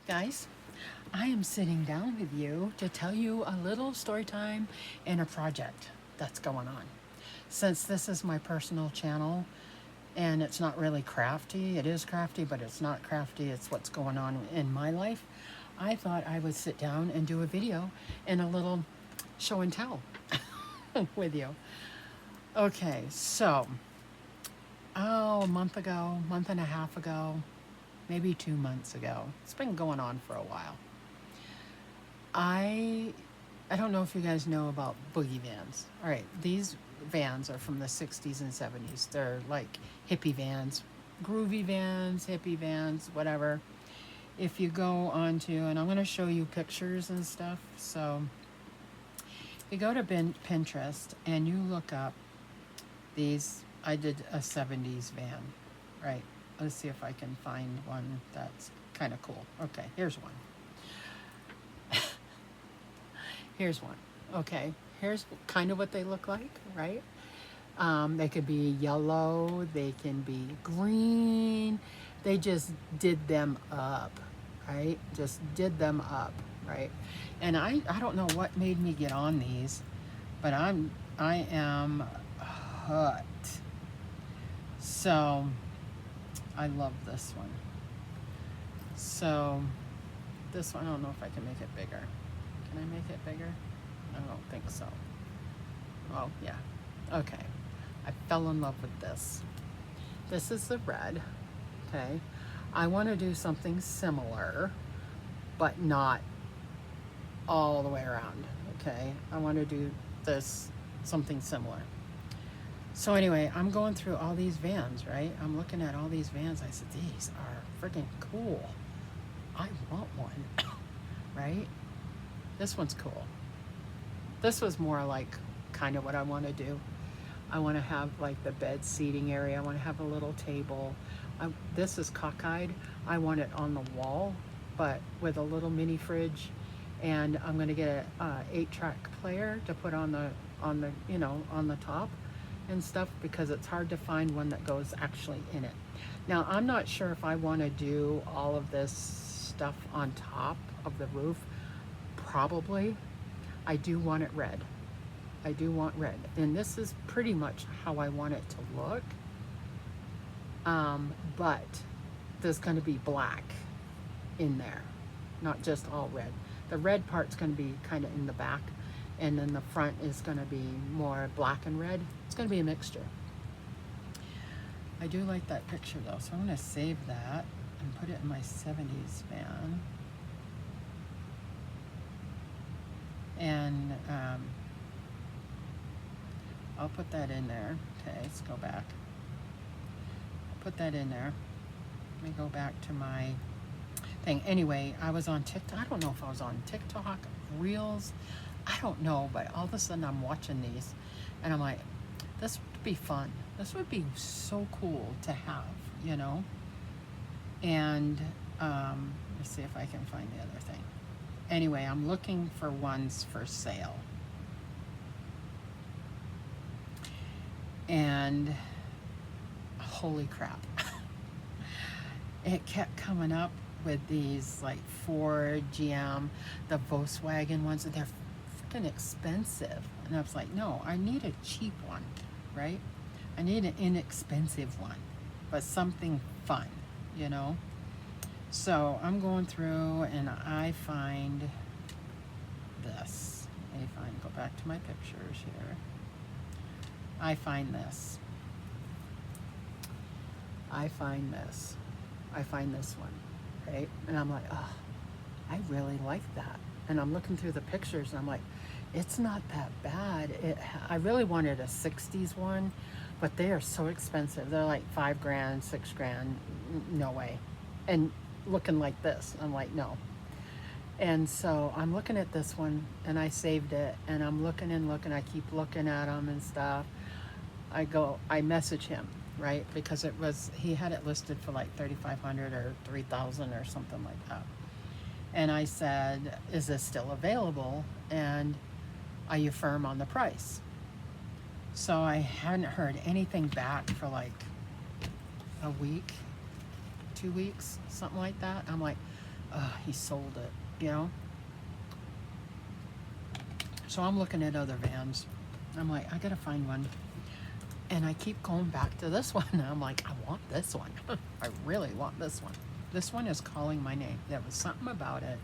Guys, I am sitting down with you to tell you a little story time and a project that's going on. Since this is my personal channel and it's not really crafty, it is crafty, but it's not crafty, it's what's going on in my life, I thought I would sit down and do a video and a little show and tell with you. Okay, so, a month ago, month and a half ago, maybe 2 months ago, it's been going on for a while. I I don't know if you guys know about boogie vans. All right, these vans are from the 60s and 70s. They're like hippie vans, groovy vans, hippie vans, whatever. If you go on to, and I'm going to show you pictures and stuff. So you go to Pinterest and you look up these. I did a 70s van, right? Let's see if I can find one that's kind of cool. Okay, here's one. Here's one. Okay, here's kind of what they look like, right? They could be yellow, they can be green. They just did them up, right? Just did them up, right? And I don't know what made me get on these, but I am hooked. So I love this one. So this one, I don't know if I can make it bigger. Can I make it bigger? I don't think so. Oh, yeah. Okay. I fell in love with this. This is the red. Okay. I want to do something similar, but not all the way around. Okay. I want to do this, something similar. So anyway, I'm going through all these vans, right? I'm looking at all these vans. I said, these are freaking cool. I want one, right? This one's cool. This was more like kind of what I want to do. I want to have like the bed seating area. I want to have a little table. This is cockeyed. I want it on the wall, but with a little mini fridge. And I'm going to get a 8-track player to put on the on the top and stuff, because it's hard to find one that goes actually in it. Now, I'm not sure if I want to do all of this stuff on top of the roof. Probably. I do want it red. I do want red. And this is pretty much how I want it to look. But there's going to be black in there, not just all red. The red part's going to be kind of in the back, and then the front is going to be more black and red. It's going to be a mixture. I do like that picture though, so I'm going to save that and put it in my 70s van. And I'll put that in there. Okay, let's go back. I'll put that in there. Let me go back to my thing. Anyway, I was on TikTok. I don't know if I was on TikTok, Reels. I don't know, but all of a sudden I'm watching these and I'm like, this would be fun. This would be so cool to have, you know? And let's see if I can find the other thing. Anyway, I'm looking for ones for sale. And holy crap. It kept coming up with these like Ford, GM, the Volkswagen ones, and they're freaking expensive. And I was like, no, I need a cheap one, right? I need an inexpensive one, but something fun, you know? So I'm going through and I find this. Go back to my pictures here. I find this. I find this. I find this one, right? And I'm like, oh, I really like that. And I'm looking through the pictures and I'm like, it's not that bad. I really wanted a 60s one, but they are so expensive. They're like $5 grand, $6 grand. No way. And looking like this, I'm like, no. And so I'm looking at this one and I saved it, and I'm looking and looking. I keep looking at them and stuff. I message him, right? Because he had it listed for like 3,500 or 3,000 or something like that. And I said, is this still available? And are you firm on the price? So I hadn't heard anything back for like a week, 2 weeks, something like that. I'm like, he sold it, you know? So I'm looking at other vans. I'm like, I gotta find one. And I keep going back to this one. And I'm like, I want this one. I really want this one. This one is calling my name. There was something about it.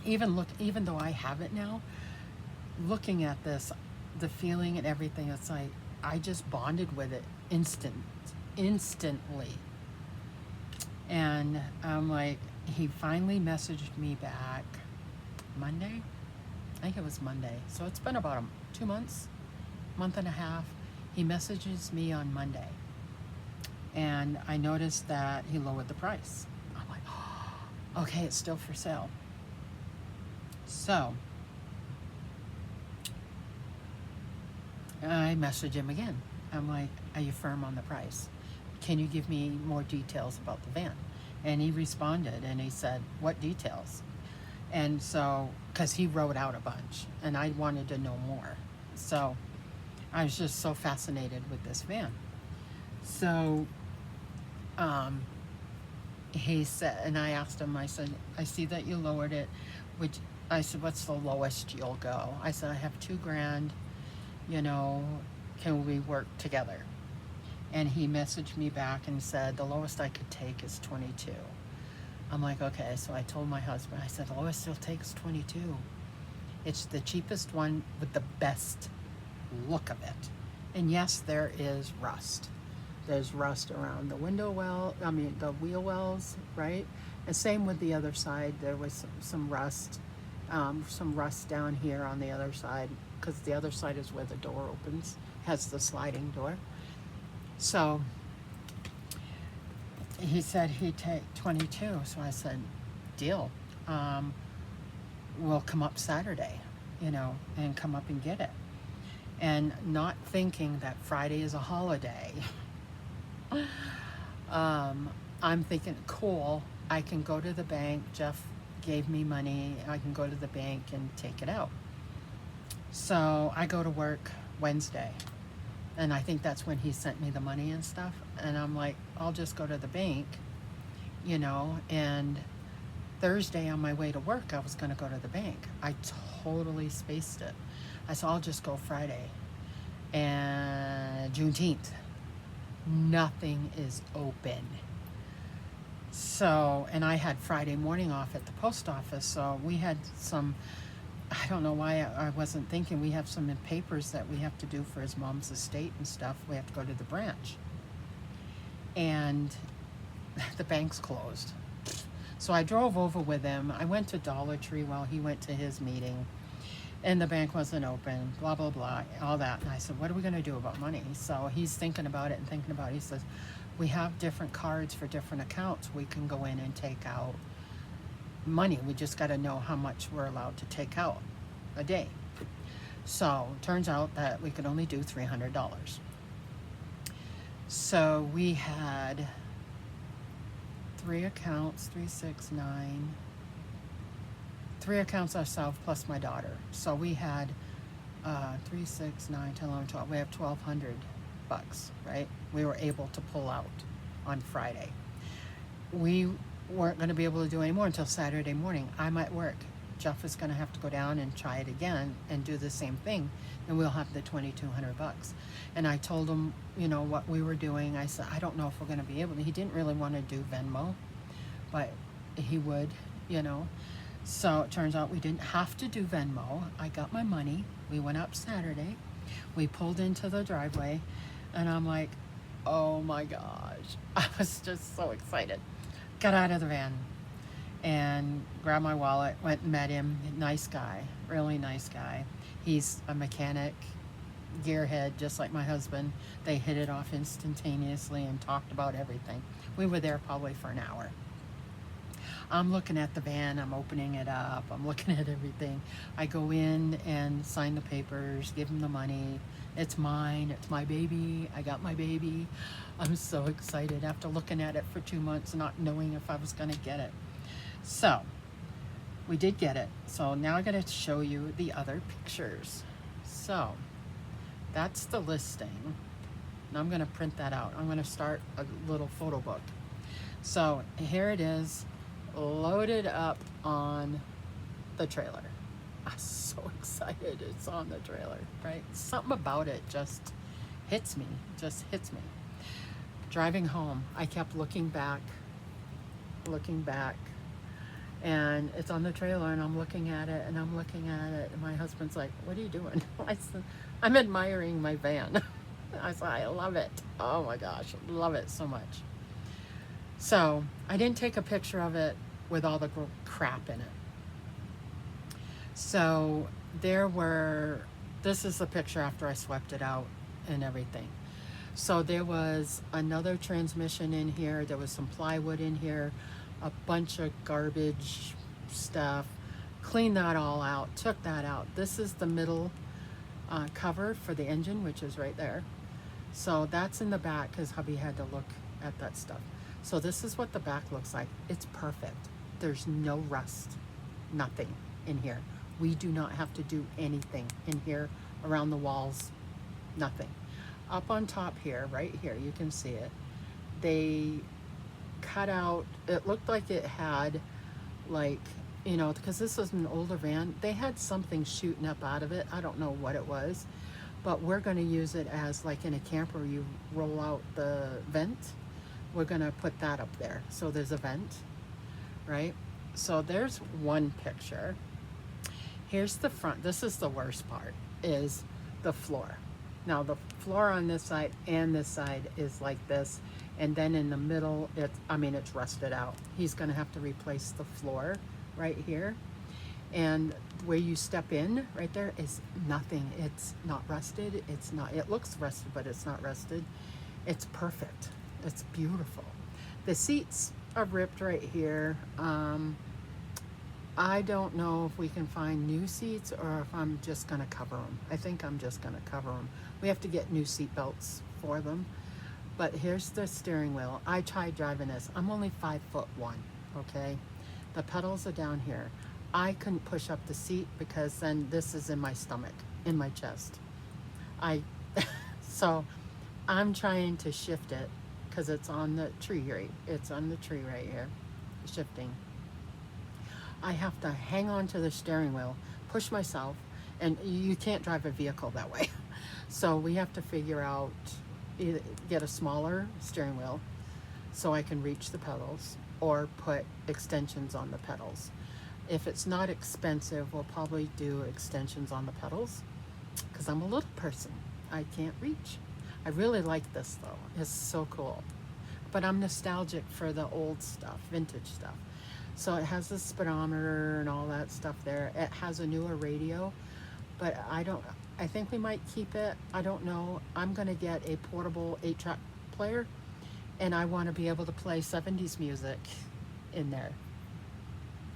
Even though I have it now, looking at this, the feeling and everything, it's like I just bonded with it instantly. And I'm like, he finally messaged me back Monday. I think it was Monday. So it's been about 2 months, month and a half. He messages me on Monday. And I noticed that he lowered the price. I'm like, oh, okay, it's still for sale. So I message him again. I'm like, are you firm on the price? Can you give me more details about the van? And he responded and he said, what details? And so, because he wrote out a bunch and I wanted to know more. So I was just so fascinated with this van. So he said, and I asked him, I said, I see that you lowered it. I said, what's the lowest you'll go? I said, I have $2,000, you know, can we work together? And he messaged me back and said, the lowest I could take is 22. I'm like, okay. So I told my husband, I said, the lowest he'll take is 22. It's the cheapest one with the best look of it. And yes, there is rust. There's rust around the the wheel wells, right? And same with the other side. There was some rust down here on the other side, because the other side is where the door opens, has the sliding door. So he said he'd take 22. So I said, deal. We'll come up Saturday, you know, and come up and get it. And not thinking that Friday is a holiday. I'm thinking, cool, I can go to the bank. Jeff gave me money. I can go to the bank and take it out. So I go to work Wednesday. And I think that's when he sent me the money and stuff. And I'm like, I'll just go to the bank, you know. And Thursday on my way to work, I was going to go to the bank. I totally spaced it. I said, I'll just go Friday. And Juneteenth, nothing is open. So, and I had Friday morning off at the post office. So we had some, I don't know why I wasn't thinking, we have some papers that we have to do for his mom's estate and stuff. We have to go to the branch. And the bank's closed. So I drove over with him. I went to Dollar Tree while he went to his meeting. And the bank wasn't open, blah, blah, blah, all that. And I said, what are we going to do about money? So he's thinking about it and thinking about it. He says, we have different cards for different accounts. We can go in and take out money. We just got to know how much we're allowed to take out a day. So it turns out that we could only do $300. So we had 3 accounts, 3, 6, 9. 3 accounts ourselves plus my daughter. So we had 3, 6, 9, 10, 11, 12. We have $1,200, right? We were able to pull out on Friday. We weren't going to be able to do any more until Saturday morning. I'm at work. Jeff is going to have to go down and try it again and do the same thing, and we'll have the $2,200. And I told him, you know, what we were doing. I said, I don't know if we're going to be able to. He didn't really want to do Venmo, but he would, you know. So it turns out we didn't have to do Venmo. I got my money. We went up Saturday. We pulled into the driveway, and I'm like, oh my gosh. I was just so excited. Got out of the van and grabbed my wallet, went and met him. Nice guy, really nice guy. He's a mechanic, gearhead, just like my husband. They hit it off instantaneously and talked about everything. We were there probably for an hour. I'm looking at the van, I'm opening it up, I'm looking at everything. I go in and sign the papers, give him the money. It's mine, it's my baby, I got my baby. I'm so excited after looking at it for 2 months, not knowing if I was gonna get it. So, we did get it. So now I gotta show you the other pictures. So, that's the listing. Now I'm gonna print that out. I'm gonna start a little photo book. So here it is. loaded up on the trailer. I'm so excited it's on the trailer, right? Something about it hits me, just hits me. Driving home, I kept looking back, and it's on the trailer, and I'm looking at it, and I'm looking at it, and my husband's like, "What are you doing?" I said, "I'm admiring my van." I said, "I love it. Oh my gosh, love it so much." So I didn't take a picture of it with all the crap in it. So this is the picture after I swept it out and everything. So there was another transmission in here. There was some plywood in here, a bunch of garbage stuff. Cleaned that all out, took that out. This is the middle cover for the engine, which is right there. So that's in the back because hubby had to look at that stuff. So this is what the back looks like. It's perfect. There's no rust, nothing in here. We do not have to do anything in here around the walls, nothing. Up on top here, right here, you can see it. They cut out, it looked like it had like, you know, because this was an older van, they had something shooting up out of it. I don't know what it was, but we're going to use it as like in a camper, you roll out the vent. We're going to put that up there. So there's a vent, right? So there's one picture. Here's the front. This is the worst part, is the floor. Now the floor on this side and this side is like this. And then in the middle, it's rusted out. He's gonna have to replace the floor right here. And where you step in, right there, is nothing. It's not rusted. It looks rusted, but it's not rusted. It's perfect. It's beautiful. The seats are ripped right here. I don't know if we can find new seats or if I'm just gonna cover them. I think I'm just gonna cover them. We have to get new seat belts for them. But here's the steering wheel. I tried driving this. I'm only 5'1", okay? The pedals are down here. I couldn't push up the seat because then this is in my stomach, in my chest. So I'm trying to shift it because it's on the tree right. It's on the tree right here, shifting. I have to hang on to the steering wheel, push myself, and you can't drive a vehicle that way. So we have to figure out, either get a smaller steering wheel so I can reach the pedals, or put extensions on the pedals. If it's not expensive, we'll probably do extensions on the pedals because I'm a little person. I can't reach. I really like this though. It's so cool. But I'm nostalgic for the old stuff, vintage stuff. So it has the speedometer and all that stuff there. It has a newer radio, but I think we might keep it. I don't know. I'm gonna get a portable 8-track player, and I wanna be able to play 70s music in there.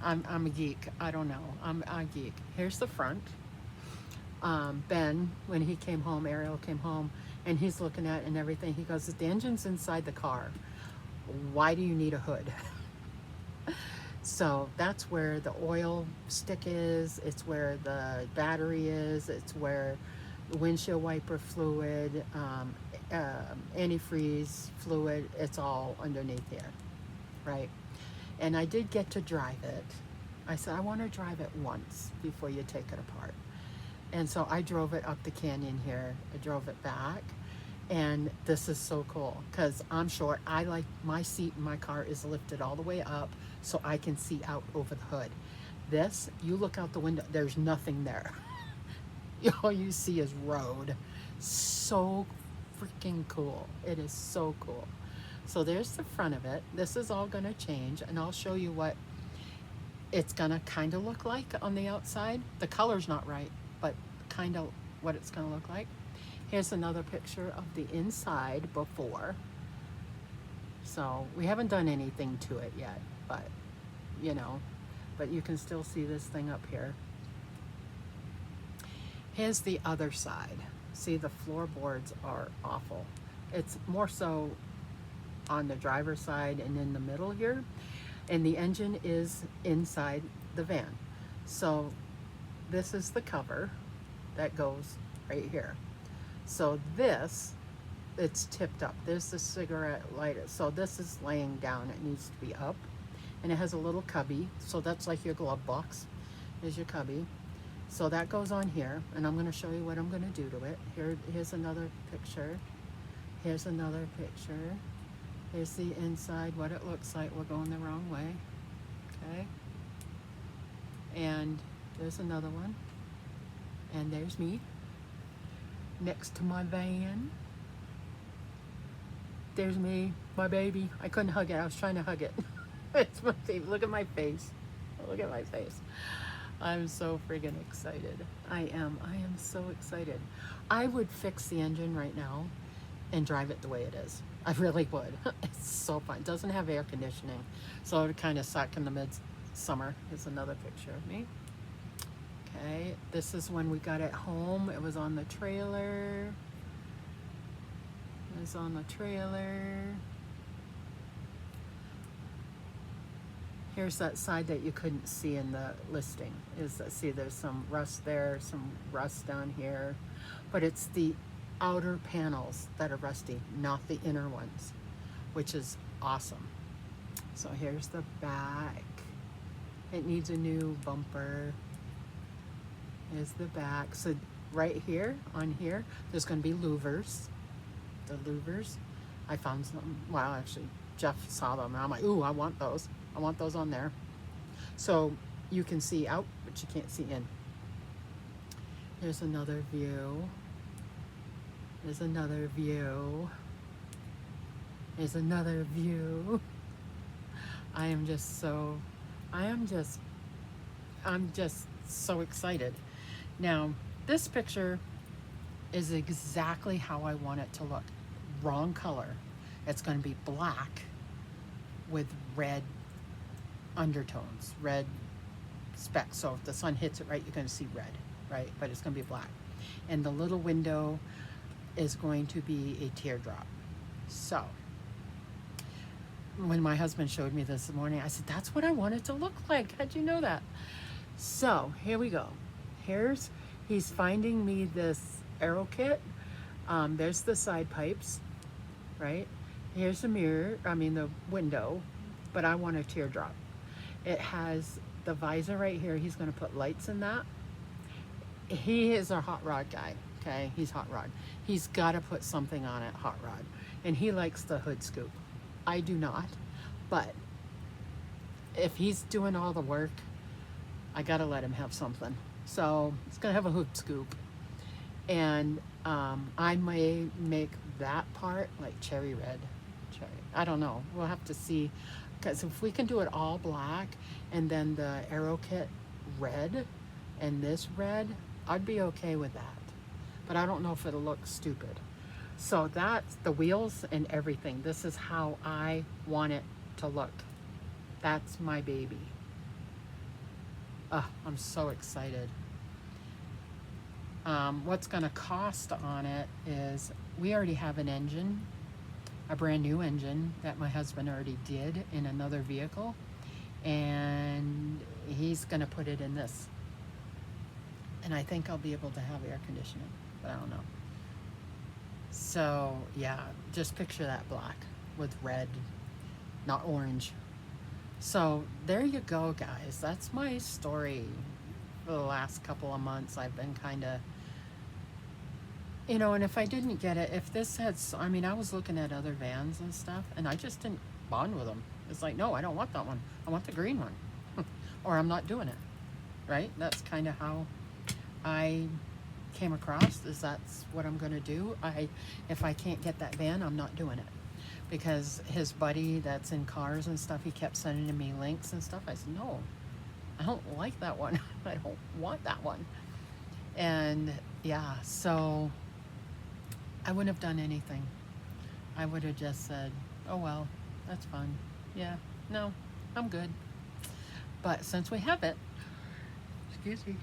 I'm a geek. I don't know. I'm a geek. Here's the front. Ben, when he came home, Ariel came home, and he's looking at it and everything. He goes, "The engine's inside the car. Why do you need a hood?" So that's where the oil stick is. It's where the battery is. It's where the windshield wiper fluid, antifreeze fluid. It's all underneath here, right? And I did get to drive it. I said, I want to drive it once before you take it apart. And so I drove it up the canyon here. I drove it back. And this is so cool because I'm short. I like my seat in my car is lifted all the way up so I can see out over the hood. This, you look out the window, there's nothing there. All you see is road. So freaking cool. It is so cool. So there's the front of it. This is all gonna change, and I'll show you what it's gonna kind of look like on the outside. The color's not right, but kind of what it's gonna look like. Here's another picture of the inside before. So we haven't done anything to it yet, but but you can still see this thing up here. Here's the other side. See, the floorboards are awful. It's more so on the driver's side and in the middle here. And the engine is inside the van. So this is the cover that goes right here. So this, it's tipped up. There's the cigarette lighter. So this is laying down. It needs to be up. and it has a little cubby. So that's like your glove box. Here's your cubby. So that goes on here, and I'm going to show you what I'm going to do to it. Here's another picture. Here's another picture. Here's the inside, what it looks like. We're going the wrong way. Okay. And there's another one. And there's me next to my van. There's me, my baby. I couldn't hug it. I was trying to hug it. It's my baby. Look at my face. Look at my face. I'm so friggin' excited. I am so excited. I would fix the engine right now and drive it the way it is. I really would. It's so fun. It doesn't have air conditioning, so it would kind of suck in the midsummer. Here's another picture of me. Okay, this is when we got it home. It was on the trailer. It was on the trailer. Here's that side that you couldn't see in the listing. See, there's some rust there, some rust down here, but it's the outer panels that are rusty, not the inner ones, which is awesome. So here's the back. It needs a new bumper. Here's the back. So right here, on here, there's going to be louvers. The louvers. I found some. Well, actually, Jeff saw them, and I'm like, ooh, I want those. I want those on there. So you can see out, but you can't see in. There's another view. There's another view. There's another view. I'm just so excited. Now, this picture is exactly how I want it to look. Wrong color. It's going to be black with red undertones, red specks. So if the sun hits it right, you're going to see red, right? But it's going to be black. And the little window is going to be a teardrop. So when my husband showed me this morning, I said, that's what I want it to look like. How'd you know that? So here we go. He's finding me this arrow kit. There's the side pipes, right? Here's the mirror, the window, but I want a teardrop. It has the visor right here. He's going to put lights in that. He is a hot rod guy, okay? He's hot rod. He's got to put something on it, hot rod. And he likes the hood scoop. I do not, but if he's doing all the work, I got to let him have something. So he's going to have a hood scoop. And I may make that part like cherry red. I don't know. We'll have to see. Because if we can do it all black and then the arrow kit red and this red, I'd be okay with that. But I don't know if it'll look stupid. So that's the wheels and everything. This is how I want it to look. That's my baby. I'm so excited. What's going to cost on it is we already have an engine, a brand new engine that my husband already did in another vehicle, and he's going to put it in this. And I think I'll be able to have air conditioning, but I don't know. So yeah, just picture that black with red, not orange. So there you go, guys. That's my story. For the last couple of months, I've been kind of, and if I didn't get it, if this had, I was looking at other vans and stuff, and I just didn't bond with them. It's like, no, I don't want that one. I want the green one. Or I'm not doing it, right? That's kind of how I came across, is that's what I'm going to do. If I can't get that van, I'm not doing it. Because his buddy that's in cars and stuff, he kept sending me links and stuff. I said, no, I don't like that one. I don't want that one. And yeah, so I wouldn't have done anything. I would have just said, oh well, that's fun. Yeah, no, I'm good. But since we have it, excuse me,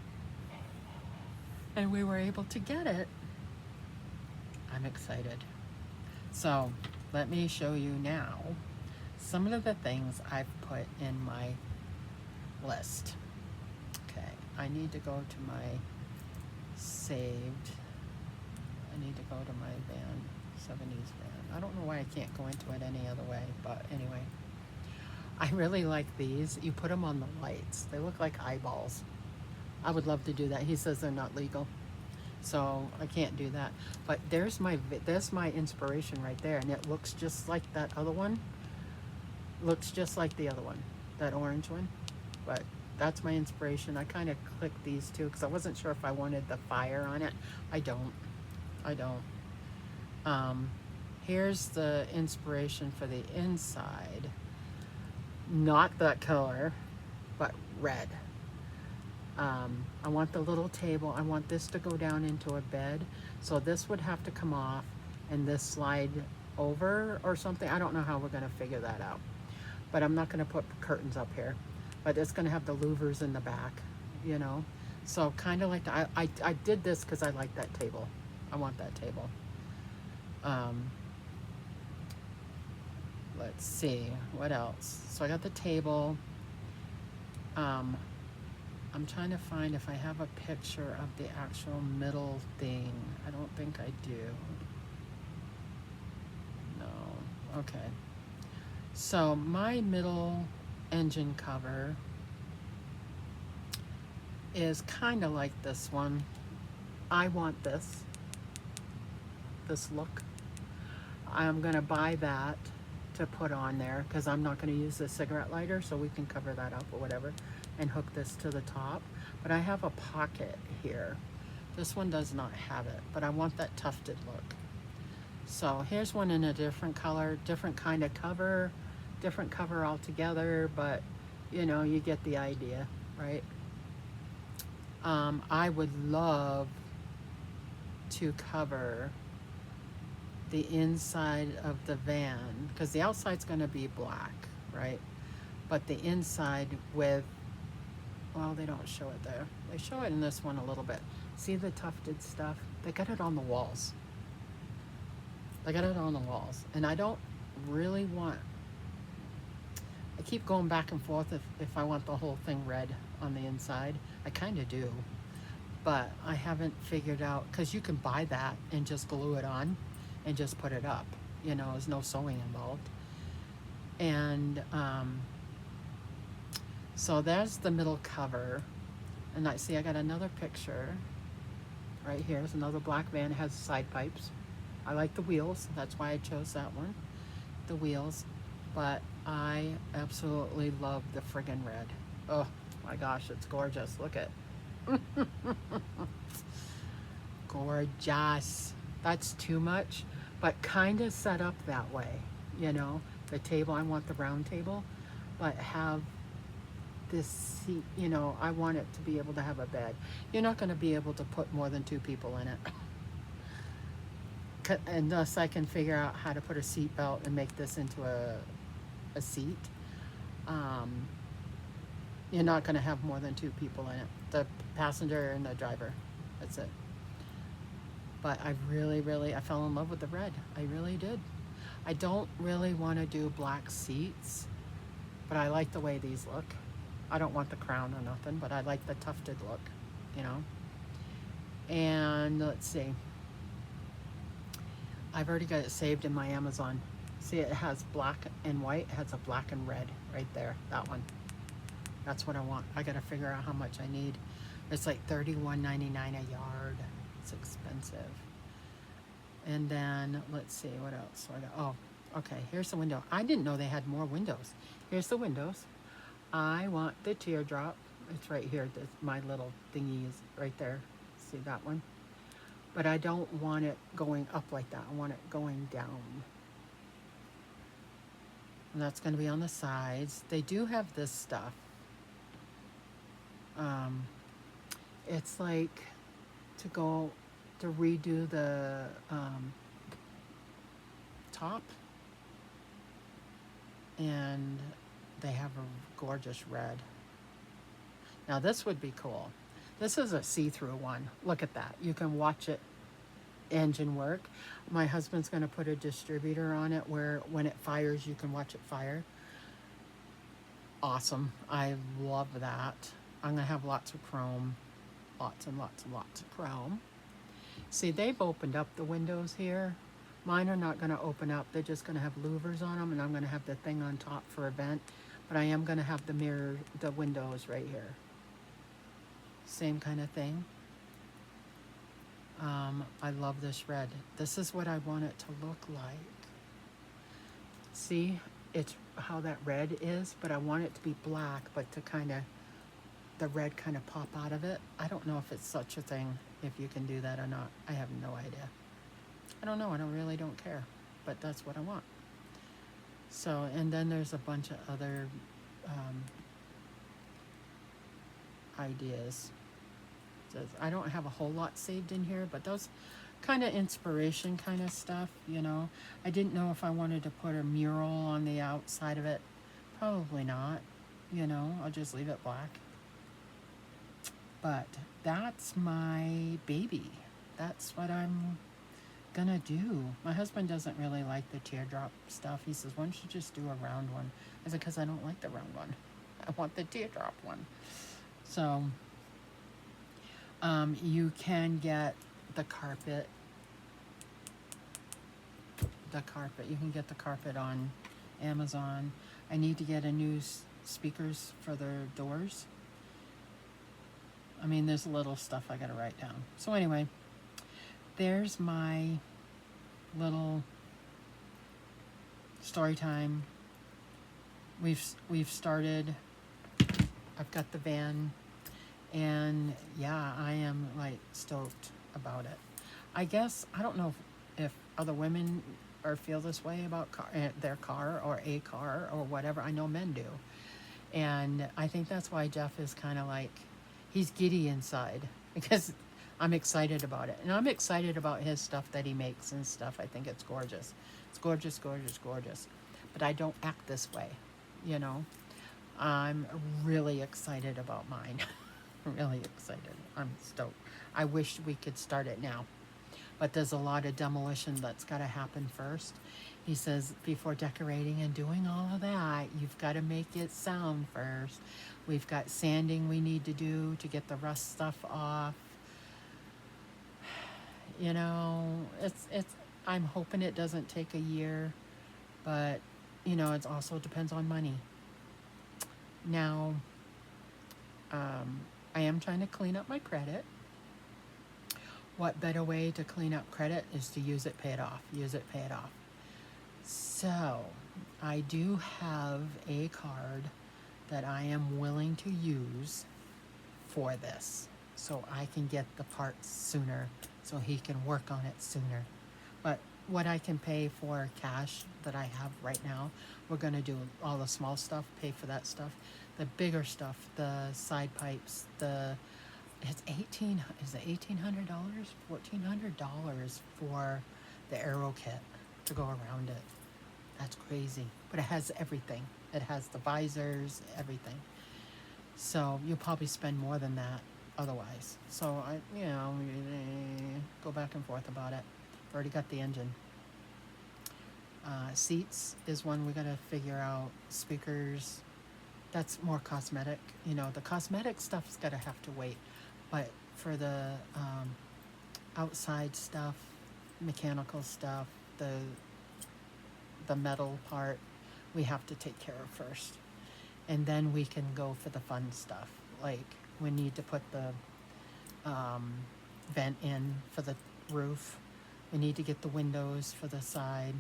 and we were able to get it, I'm excited. So let me show you now some of the things I've put in my list. Okay, I need to go to my saved. I need to go to my van, 70s van. I don't know why I can't go into it any other way, but anyway. I really like these. You put them on the lights. They look like eyeballs. I would love to do that. He says they're not legal, so I can't do that. But there's my inspiration right there, and it looks just like that other one. Looks just like the other one, that orange one. But that's my inspiration. I kind of clicked these two because I wasn't sure if I wanted the fire on it. I don't. I don't. Um, Here's the inspiration for the inside. Not that color, but red. I want the little table. I want this to go down into a bed. So this would have to come off and this slide over or something. I don't know how we're going to figure that out. But I'm not going to put curtains up here. But it's going to have the louvers in the back, you know. So kind of like that. I did this because I like that table. I want that table. Let's see, what else? So I got the table. I'm trying to find if I have a picture of the actual middle thing. I don't think I do. No, okay. So my middle engine cover is kind of like this one. I want this look. I'm gonna buy that to put on there because I'm not going to use the cigarette lighter, so we can cover that up or whatever and hook this to the top. But I have a pocket here. This one does not have it, but I want that tufted look. So here's one in a different color, different kind of cover, different cover altogether, but you know, you get the idea, right? I would love to cover the inside of the van because the outside's going to be black, right? But the inside with, well, they don't show it there. They show it in this one a little bit. See the tufted stuff? They got it on the walls. They got it on the walls. And I don't really want, I keep going back and forth if I want the whole thing red on the inside. I kind of do. But I haven't figured out, because you can buy that and just glue it on and just put it up. You know, there's no sewing involved. And so there's the middle cover. And I see I got another picture right here. There's another black van. It has side pipes. I like the wheels. That's why I chose that one. The wheels. But I absolutely love the friggin' red. Oh my gosh, it's gorgeous. Look at gorgeous. That's too much, but kind of set up that way, you know. The table, I want the round table, but have this seat, you know. I want it to be able to have a bed. You're not going to be able to put more than 2 people in it unless I can figure out how to put a seat belt and make this into a seat. You're not going to have more than 2 people in it, the passenger and the driver. That's it. But I really, I fell in love with the red. I really did. I don't really want to do black seats, but I like the way these look. I don't want the crown or nothing, but I like the tufted look, you know. And let's see. I've already got it saved in my Amazon. See, it has black and white. It has a black and red right there. That one. That's what I want. I got to figure out how much I need. It's like $31.99 a yard. It's expensive. And then let's see what else. So I got, oh, okay. Here's the window. I didn't know they had more windows. Here's the windows. I want the teardrop. It's right here. My little thingy is right there. See that one? But I don't want it going up like that. I want it going down. And that's going to be on the sides. They do have this stuff. It's like to redo the top. And they have a gorgeous red. Now this would be cool. This is a see-through one. Look at that. You can watch it engine work. My husband's going to put a distributor on it where when it fires, you can watch it fire. Awesome. I love that. I'm going to have lots of chrome. Lots and lots and lots of chrome. See, they've opened up the windows here. Mine are not going to open up. They're just going to have louvers on them, and I'm going to have the thing on top for a vent. But I am going to have the mirror, the windows right here. Same kind of thing. I love this red. This is what I want it to look like. See, it's how that red is, but I want it to be black, but to kind of, the red kind of pop out of it. I don't know if it's such a thing, if you can do that or not. I have no idea. I don't know. I really don't care, but that's what I want. So, and then there's a bunch of other ideas. I don't have a whole lot saved in here, but those kind of inspiration kind of stuff, you know. I didn't know if I wanted to put a mural on the outside of it. Probably not, you know. I'll just leave it black. But that's my baby. That's what I'm gonna do. My husband doesn't really like the teardrop stuff. He says, why don't you just do a round one? I said, because I don't like the round one. I want the teardrop one. So you can get the carpet. You can get the carpet on Amazon. I need to get a new speakers for their doors. I mean, there's little stuff I gotta write down. So anyway, there's my little story time. We've started. I've got the van, and yeah, I am like stoked about it. I guess I don't know if other women or feel this way about their car or a car or whatever. I know men do, and I think that's why Jeff is kind of like, he's giddy inside because I'm excited about it. And I'm excited about his stuff that he makes and stuff. I think it's gorgeous. It's gorgeous, gorgeous, gorgeous. But I don't act this way, you know. I'm really excited about mine. Really excited. I'm stoked. I wish we could start it now. But there's a lot of demolition that's got to happen first. He says before decorating and doing all of that, you've got to make it sound first. We've got sanding we need to do to get the rust stuff off. You know, it's I'm hoping it doesn't take a year, but you know, it also depends on money. Now, I am trying to clean up my credit. What better way to clean up credit is to use it, pay it off. Use it, pay it off. So, I do have a card that I am willing to use for this, so I can get the parts sooner, so he can work on it sooner. But what I can pay for cash that I have right now, we're going to do all the small stuff, pay for that stuff. The bigger stuff, the side pipes, it's $1,800, $1,400 for the aero kit to go around it. That's crazy, but it has everything. It has the visors, everything. So you'll probably spend more than that otherwise. So I, you know, go back and forth about it. I've already got the engine. Seats is one we gotta figure out. Speakers, that's more cosmetic. You know, the cosmetic stuff's gotta have to wait. But for the outside stuff, mechanical stuff, the metal part, we have to take care of first. And then we can go for the fun stuff. Like we need to put the vent in for the roof. We need to get the windows for the side.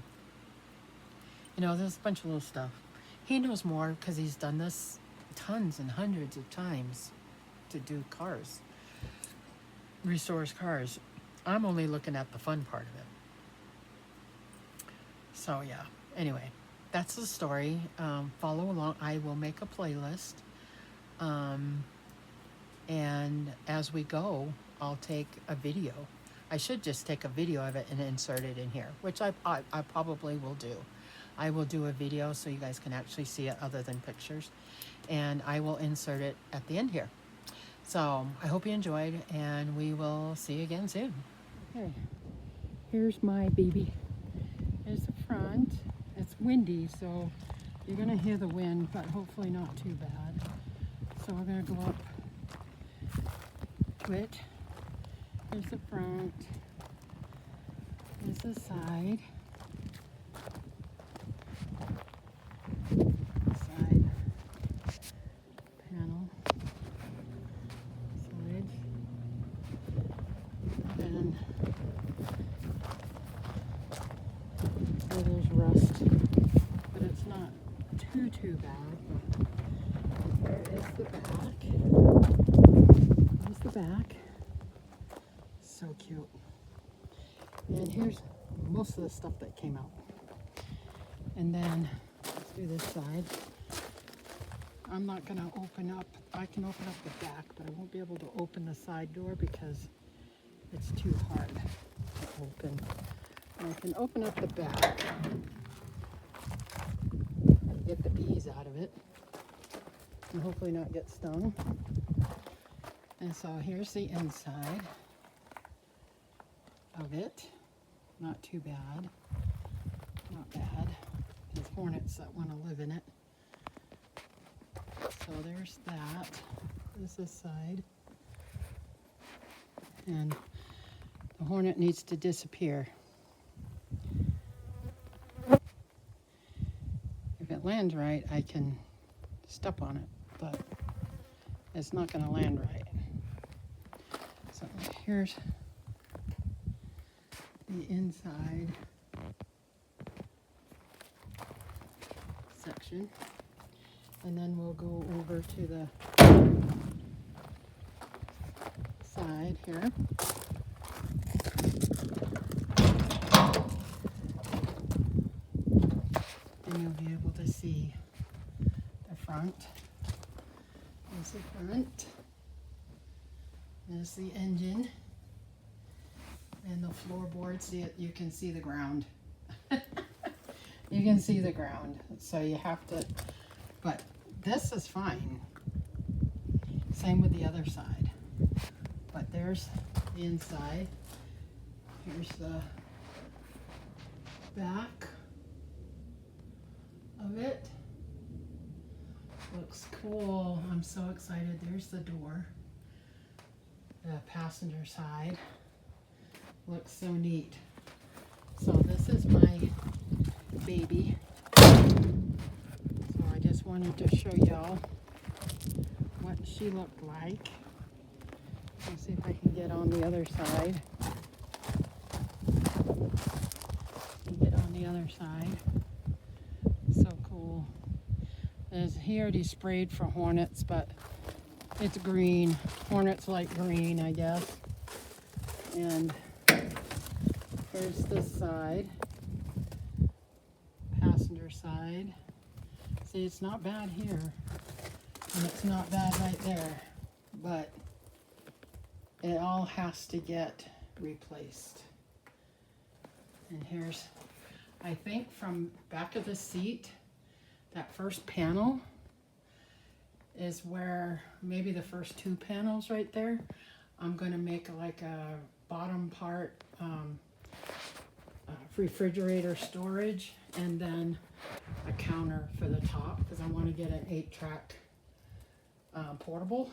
You know, there's a bunch of little stuff. He knows more because he's done this tons and hundreds of times to do cars. Restores cars. I'm only looking at the fun part of it. So yeah, anyway, that's the story. Follow along. I will make a playlist. And as we go, I'll take a video. I should just take a video of it and insert it in here, which I probably will do. I will do a video so you guys can actually see it other than pictures. And I will insert it at the end here. So I hope you enjoyed, and we will see you again soon. Okay, here's my baby. Here's the front. It's windy, so you're gonna hear the wind, but hopefully not too bad. So we're gonna go up to it. Here's the front. Here's the side. Side. stuff that came out. And then let's do this side. I'm not gonna open up, I can open up the back, but I won't be able to open the side door because it's too hard to open. And I can open up the back and get the bees out of it and hopefully not get stung. And so here's the inside of it. Not too bad. Not bad. There's hornets that want to live in it. So there's that. This is side. And the hornet needs to disappear. If it lands right, I can step on it, but it's not going to land right. So here's the inside section, and then we'll go over to the side here. And you'll be able to see the front. There's the front. There's the engine. And the floorboards, you can see the ground. You can see the ground, so you have to, but this is fine. Same with the other side. But there's the inside. Here's the back of it. Looks cool. I'm so excited. There's the door. The passenger side. Looks so neat. So this is my baby. So I just wanted to show y'all what she looked like. Let's see if I can get on the other side. Get on the other side. So cool. He already sprayed for hornets, but it's green. Hornets like green, I guess. And here's this side, passenger side. See, it's not bad here, and it's not bad right there, but it all has to get replaced. And here's, I think from back of the seat, that first panel is where, maybe the first two panels right there, I'm going to make like a bottom part refrigerator storage, and then a counter for the top, because I want to get an 8-track portable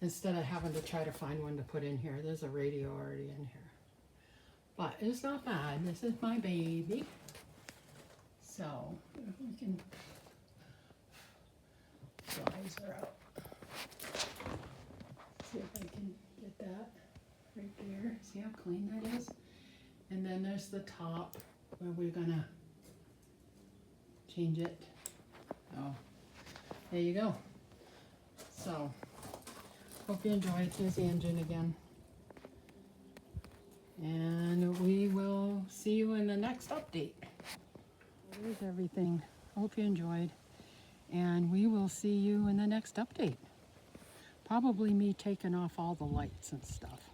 instead of having to try to find one to put in here. There's a radio already in here, but it's not bad. This is my baby. So if we can size her out, see if I can get that right there. See how clean that is? And then there's the top where we're gonna change it. Oh, there you go. So, hope you enjoyed. Here's the engine again. And we will see you in the next update. There's everything. Hope you enjoyed. And we will see you in the next update. Probably me taking off all the lights and stuff.